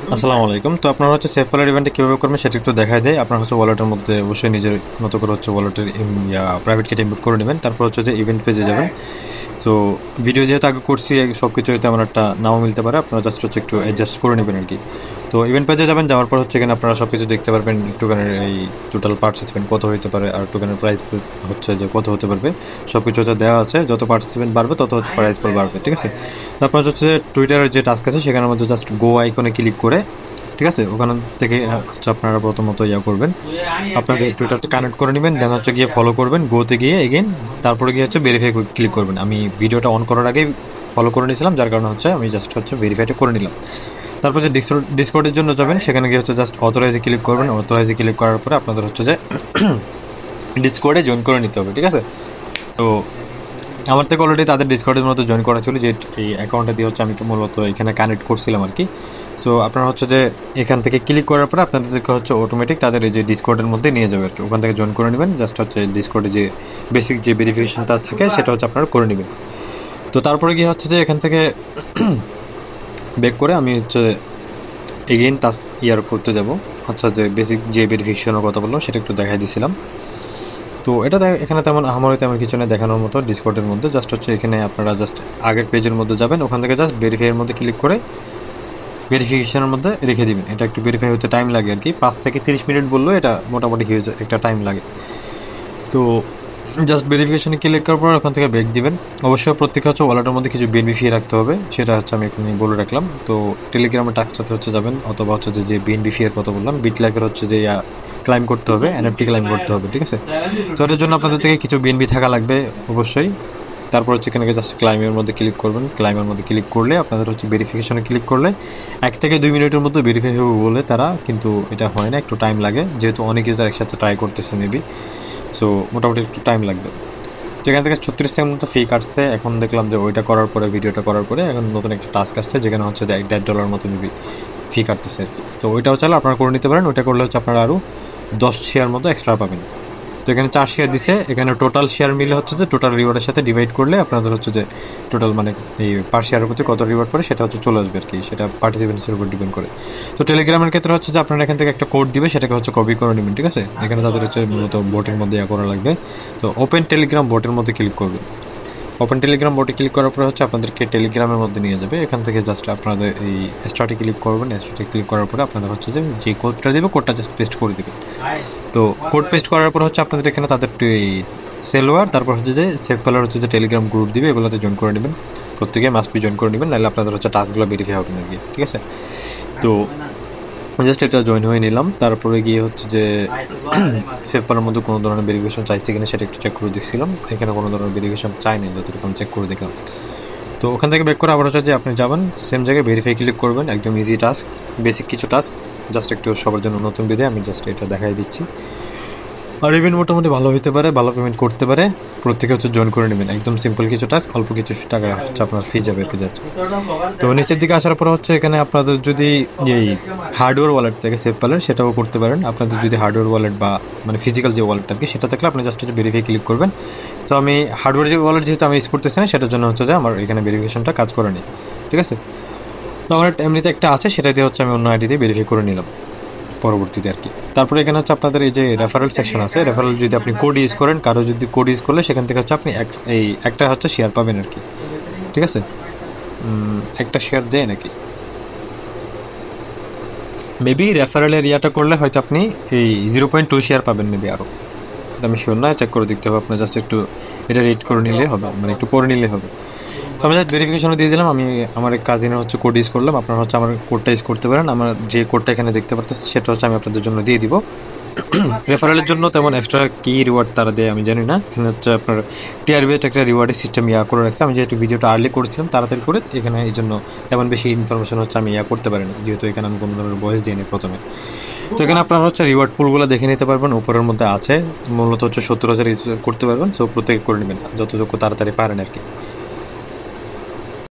আসসালামু আলাইকুম। তো আপনারা হচ্ছে সেফ ওয়ালেট ইভেন্টে কীভাবে করবেন সেটা একটু দেখায় দেয়। আপনার হচ্ছে ওয়ালেটের মধ্যে অবশ্যই নিজের মতো করে হচ্ছে ওয়ালেটের প্রাইভেট কিটা ইনপুট করে নেবেন। তারপর হচ্ছে যে ইভেন্ট পেজে যাবেন। সো ভিডিও যেহেতু আগে করছি সব কিছু হয়তো আমার একটা নাও মিলতে পারে, আপনারা জাস্ট হচ্ছে একটু অ্যাডজাস্ট করে নেবেন আর কি। তো ইভেন্ট পেজে যাবেন, যাওয়ার পর হচ্ছে এখানে আপনারা সব কিছু দেখতে পারবেন। টোকেনের এই টোটাল পার্টিসিপেন্ট কত হতে পারে আর টোকেনের প্রাইস হচ্ছে যে কত হতে পারবে, সব কিছু হচ্ছে দেওয়া আছে। যত পার্টিসিপেন্ট বাড়বে তত হচ্ছে প্রাইস বাড়বে, ঠিক আছে। তারপর হচ্ছে টুইটারের যে টাস্ক আছে সেখানের মধ্যে জাস্ট গো আইকনে ক্লিক করে, ঠিক আছে, ওখান থেকে হচ্ছে আপনারা প্রথমত করবেন, আপনাদের টুইটারটা কানেক্ট করে নেবেন, দেন হচ্ছে গিয়ে ফলো করবেন, গোতে গিয়ে এগেন তারপরে গিয়ে হচ্ছে ভেরিফাই ক্লিক করবেন। আমি ভিডিওটা অন করার আগেই ফলো করে নিয়েছিলাম, যার কারণে হচ্ছে আমি জাস্ট হচ্ছে ভেরিফাইটা করে নিলাম। তারপর যে ডিসকর্ডের জন্য যাবেন, সেখানে গিয়ে হচ্ছে জাস্ট অথরাইজে ক্লিক করবেন। অথরাইজে ক্লিক করার পরে আপনাদের হচ্ছে যে ডিসকর্ডে জয়েন করে নিতে হবে, ঠিক আছে। তো আমার থেকে অলরেডি তাদের ডিসকর্ডের মধ্যে জয়েন করা ছিল, যে এই অ্যাকাউন্টটা দিয়ে হচ্ছে আমি মূলত এখানে কানেক্ট করছিলাম আর কি। সো আপনারা হচ্ছে যে এখান থেকে ক্লিক করার পরে আপনাদেরকে হচ্ছে অটোমেটিক তাদের এই যে ডিসকর্ডের মধ্যে নিয়ে যাবে আর কি। ওখান থেকে জয়েন করে নেবেন, জাস্ট হচ্ছে ডিসকর্ডে যে বেসিক যে ভেরিফিকেশনটা থাকে সেটা হচ্ছে আপনারা করে নেবেন। তো তারপরে গিয়ে হচ্ছে যে এখান থেকে ব্যাক করে আমি হচ্ছে এগেইন টাস্ক করতে যাব। আচ্ছা, যে বেসিক যে ভেরিফিকেশনের কথা বললাম সেটা একটু দেখাই দিয়েছিলাম। তো এটা এখানে তেমন কিছু নেই দেখানোর মতো ডিসকর্ডের মধ্যে। জাস্ট হচ্ছে এখানে আপনারা জাস্ট আগের পেজের মধ্যে যাবেন, ওখান থেকে জাস্ট ভেরিফাইয়ের মধ্যে ক্লিক করে ভেরিফিকেশনের মধ্যে রেখে দিবেন। এটা একটু ভেরিফাই হতে টাইম লাগে আর কি, 5 থেকে 30 মিনিট বললো, এটা মোটামুটি হিউজ একটা টাইম লাগে। তো জাস্ট ভেরিফিকেশনে ক্লিক করার পর ওখান থেকে ব্যাক দিবেন। অবশ্যই প্রত্যেকে হচ্ছে ওয়ালেটের মধ্যে কিছু বিএনবি ফি রাখতে হবে, সেটা হচ্ছে আমি এখানে বলে রাখলাম। তো টেলিগ্রামের টাস্কটাতে হচ্ছে যাবেন, অথবা হচ্ছে যে বিএনবি ফি এর কথা বললাম, বিট লাইফের হচ্ছে যে ক্লাইম করতে হবে, এনএফটি ক্লাইম করতে হবে, ঠিক আছে। তো এটার জন্য আপনাদের থেকে কিছু বিএনবি থাকা লাগবে অবশ্যই। তারপর হচ্ছে এখানে জাস্ট ক্লাইমের মধ্যে ক্লিক করবেন। ক্লাইমের মধ্যে ক্লিক করলে আপনাদের হচ্ছে ভেরিফিকেশনে ক্লিক করলে 1 থেকে 2 মিনিটের মধ্যে ভেরিফাই হবে বলে তারা, কিন্তু এটা হয় না, একটু টাইম লাগে, যেহেতু অনেক ইউজার একসাথে ট্রাই করতেছে মেবি। সো মোটামুটি একটু টাইম লাগবে। তো এখান থেকে 36 সেকেন্ড মতো ফি কাটছে। এখন দেখলাম যে ওইটা করার পরে, ভিডিওটা করার পরে এখন নতুন একটা টাস্ক আসছে, যেখানে হচ্ছে যে $1.5 মতো মেবি ফি কাটতেছে আর কি। তো ওইটাও চাইলে আপনারা করে নিতে পারেন। ওইটা করলে হচ্ছে আপনারা আরও 10 শেয়ার মতো এক্সট্রা পাবেন। তো এখানে 4 শেয়ার দিছে, এখানে টোটাল শেয়ার মিলে হচ্ছে যে টোটাল রিওয়ার্ডের সাথে ডিভাইড করলে আপনাদের হচ্ছে যে টোটাল মানে এই পার শেয়ারের প্রতি কত রিওয়ার্ড পড়ে সেটা হচ্ছে চলে আসবে আর কি, সেটা পার্টিসিপেন্টসের উপর ডিপেন্ড করে। তো টেলিগ্রামের ক্ষেত্রে হচ্ছে যে আপনারা এখান থেকে একটা কোড দিবে, সেটাকে হচ্ছে কপি করে নেবেন, ঠিক আছে। এখানে তাদের হচ্ছে মূলত বোটের মধ্যে করা লাগবে। তো ওপেন টেলিগ্রাম বোটের মধ্যে ক্লিক করবেন। ওপেন টেলিগ্রাম বোটে ক্লিক করার পরে হচ্ছে আপনাদেরকে টেলিগ্রামের মধ্যে নিয়ে যাবে। এখান থেকে জাস্ট আপনাদের এই স্টার্টে ক্লিক করবেন। স্টার্টে ক্লিক করার পরে আপনাদের হচ্ছে যে কোডটা দেবে, কোডটা জাস্ট পেস্ট করে দেবেন। তো কোড পেস্ট করার পর হচ্ছে আপনাদের এখানে তাদের সেলওয়ার, তারপর হচ্ছে যে সেফ পালার হচ্ছে যে টেলিগ্রাম গ্রুপ দিবে, এগুলোতে জয়েন করে নেবেন। প্রত্যেকে মাস্ট বি জয়েন করে নেবেন, নাহলে আপনাদের হচ্ছে টাস্কগুলো ভেরিফাই হবে না আর কি, ঠিক আছে। তো জাস্ট এটা জয়েন হয়ে নিলাম। তারপরে গিয়ে হচ্ছে যে সেভ করার মধ্যে কোনো ধরনের ভেরিফিকেশন চাইছে কিনা সেটা একটু চেক করে দেখছিলাম। এখানে কোনো ধরনের ভেরিফিকেশন চাইনি, যতটুকু আমি চেক করে দেখলাম। তো ওখান থেকে ব্যাক করে আবার হচ্ছে যে আপনি যাবেন সেম জায়গায়, ভেরিফাই ক্লিক করবেন। একদম ইজি টাস্ক, বেসিক কিছু টাস্ক, জাস্ট একটু সবার জন্য নতুন বিধে আমি জাস্ট এটা দেখাই দিচ্ছি। আর ইভেন্ট মোটামুটি ভালো হতে পারে, ভালো পেমেন্ট করতে পারে। প্রত্যেকে হচ্ছে জয়েন করে নেবেন। একদম সিম্পল কিছু টাস্ক, অল্প কিছু টাকা হচ্ছে আপনার ফি যাবে আর কি জাস্ট। তো নিচের দিকে আসার পর হচ্ছে এখানে আপনাদের যদি এই হার্ডওয়্যার ওয়ালেট থেকে সেভ পালেন সেটাও করতে পারেন। আপনাদের যদি হার্ডওয়্যার ওয়ালেট বা মানে ফিজিক্যাল যে ওয়ালেট আর কি সেটা থাকলে আপনি জাস্ট হচ্ছে ভেরিফাই ক্লিক করবেন। সো আমি হার্ডওয়্যার যে ওয়ালেট যেহেতু আমি ইউজ করতেছি না, সেটার জন্য হচ্ছে যে আমার এখানে ভেরিফিকেশনটা কাজ করে নি, ঠিক আছে। তো আমার এমনিতে একটা আছে, সেটা দিয়ে হচ্ছে আমি অন্য আইডি দিয়ে ভেরিফাই করে নিলাম পরবর্তীতে আর কি। তারপরে এখানে হচ্ছে আপনাদের এই যে রেফারেল সেকশন আছে, রেফারেল যদি আপনি কোড ইউজ করেন, কারো যদি কোড ইউজ করলে সেখান থেকে হচ্ছে আপনি এই একটা হচ্ছে শেয়ার পাবেন আর কি, ঠিক আছে। একটা শেয়ার দেয় নাকি মেবি রেফারেলের ইয়াটা করলে হয়তো আপনি এই 0.2 শেয়ার পাবেন মেবি আরও, আমি শিওর না, চেক করে দেখতে হবে। আপনার জাস্ট একটু এটা রেড করে নিলে হবে, মানে একটু পরে নিলে হবে। তো আমি জাস্ট ভেরিফিকেশনও দিয়ে দিলাম। আমি আমার এক কাজিনের হচ্ছে কোড ইউজ করলাম, আপনারা হচ্ছে আমার কোডটা ইউজ করতে পারেন। আমার যে কোডটা এখানে দেখতে পাচ্ছেন সেটা হচ্ছে আমি আপনাদের জন্য দিয়ে দিব। রেফারেলের জন্য তেমন এক্সট্রা কি রিওয়ার্ড তারা দেয় আমি জানি না। এখানে হচ্ছে আপনার টিআর বেসড একটা রিওয়ার্ডের সিস্টেম করে রাখছে। আমি যেহেতু ভিডিওটা আর্লি করেছিলাম তাড়াতাড়ি করে, এখানে এই জন্য তেমন বেশি ইনফরমেশন হচ্ছে আমি করতে পারি না, যেহেতু এখানে আমি কোনো ধরনের ভয়েস দিই নি প্রথমে। তো এখানে আপনারা হচ্ছে রিওয়ার্ড পুলগুলো দেখে নিতে পারবেন, উপরের মধ্যে আছে। মূলত হচ্ছে 70,000 করতে পারবেন। সো প্রত্যেকে করে নেবেন যতটুকু তাড়াতাড়ি পারেন আর কি।